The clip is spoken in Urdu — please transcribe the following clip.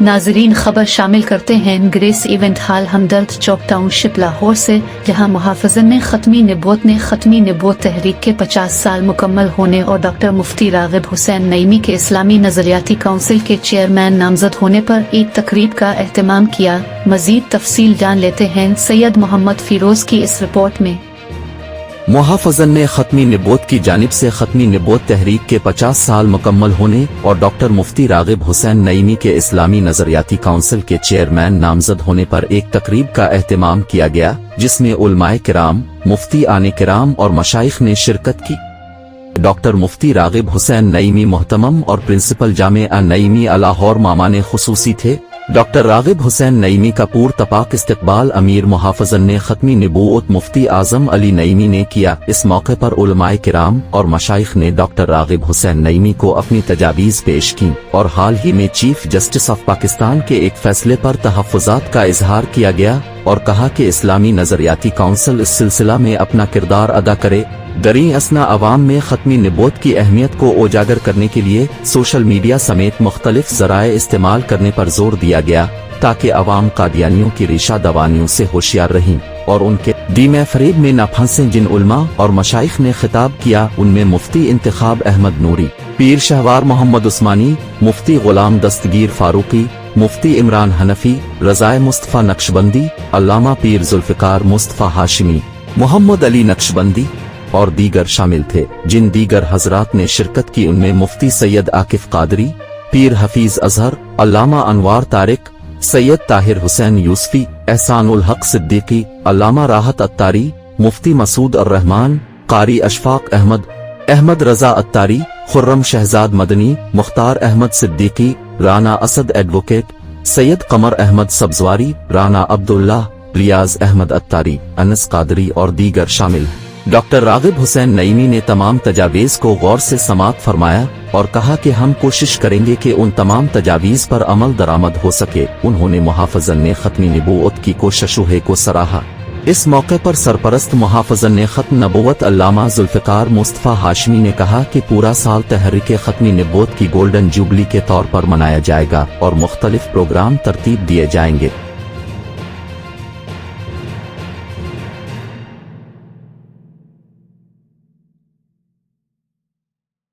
ناظرین خبر شامل کرتے ہیں گریس ایونٹ ہال ہمدرد چوک ٹاؤن شپ لاہور سے، جہاں محافظن نے ختمی نبوت تحریک کے 50 سال مکمل ہونے اور ڈاکٹر مفتی راغب حسین نعیمی کے اسلامی نظریاتی کونسل کے چیئرمین نامزد ہونے پر ایک تقریب کا اہتمام کیا۔ مزید تفصیل جان لیتے ہیں سید محمد فیروز کی اس رپورٹ میں۔ محافظن نے ختمی نبوت کی جانب سے ختمی نبوت تحریک کے 50 سال مکمل ہونے اور ڈاکٹر مفتی راغب حسین نعیمی کے اسلامی نظریاتی کونسل کے چیئرمین نامزد ہونے پر ایک تقریب کا اہتمام کیا گیا، جس میں علماء کرام، مفتی آن کرام اور مشائخ نے شرکت کی۔ ڈاکٹر مفتی راغب حسین نعیمی محتمم اور پرنسپل جامعہ نعیمی لاہور مامان خصوصی تھے۔ ڈاکٹر راغب حسین نعیمی کا پور تپاک استقبال امیر محافظن نے ختمی نبوت مفتی اعظم علی نعیمی نے کیا۔ اس موقع پر علماء کرام اور مشائخ نے ڈاکٹر راغب حسین نعیمی کو اپنی تجاویز پیش کیں اور حال ہی میں چیف جسٹس آف پاکستان کے ایک فیصلے پر تحفظات کا اظہار کیا گیا اور کہا کہ اسلامی نظریاتی کونسل اس سلسلہ میں اپنا کردار ادا کرے۔ دریں اثنا عوام میں ختمی نبوت کی اہمیت کو اجاگر کرنے کے لیے سوشل میڈیا سمیت مختلف ذرائع استعمال کرنے پر زور دیا گیا، تاکہ عوام قادیانیوں کی ریشہ دوانیوں سے ہوشیار رہیں اور ان کے دیم فریب میں نہ پھنسیں۔ جن علماء اور مشائخ نے خطاب کیا ان میں مفتی انتخاب احمد نوری، پیر شہوار محمد عثمانی، مفتی غلام دستگیر فاروقی، مفتی عمران حنفی، رضائے مصطفیٰ نقشبندی، علامہ پیر ذوالفقار مصطفیٰ ہاشمی، محمد علی نقشبندی اور دیگر شامل تھے۔ جن دیگر حضرات نے شرکت کی ان میں مفتی سید عاکف قادری، پیر حفیظ اظہر، علامہ انوار طارق، سید طاہر حسین یوسفی، احسان الحق صدیقی، علامہ راحت اتاری، مفتی مسعود الرحمان، قاری اشفاق احمد رضا اتاری، خرم شہزاد مدنی، مختار احمد صدیقی، رانا اسد ایڈوکیٹ، سید قمر احمد سبزواری، رانا عبداللہ، ریاض احمد اتاری، انس قادری اور دیگر شامل ہیں۔ ڈاکٹر راغب حسین نعیمی نے تمام تجاویز کو غور سے سماعت فرمایا اور کہا کہ ہم کوشش کریں گے کہ ان تمام تجاویز پر عمل درآمد ہو سکے۔ انہوں نے محافظن نے ختمی نبوت کی کوششوں کو سراہا۔ اس موقع پر سرپرست محافظن نے ختم نبوت علامہ ذوالفقار مصطفیٰ ہاشمی نے کہا کہ پورا سال تحریک ختمی نبوت کی گولڈن جوبلی کے طور پر منایا جائے گا اور مختلف پروگرام ترتیب دیے جائیں گے۔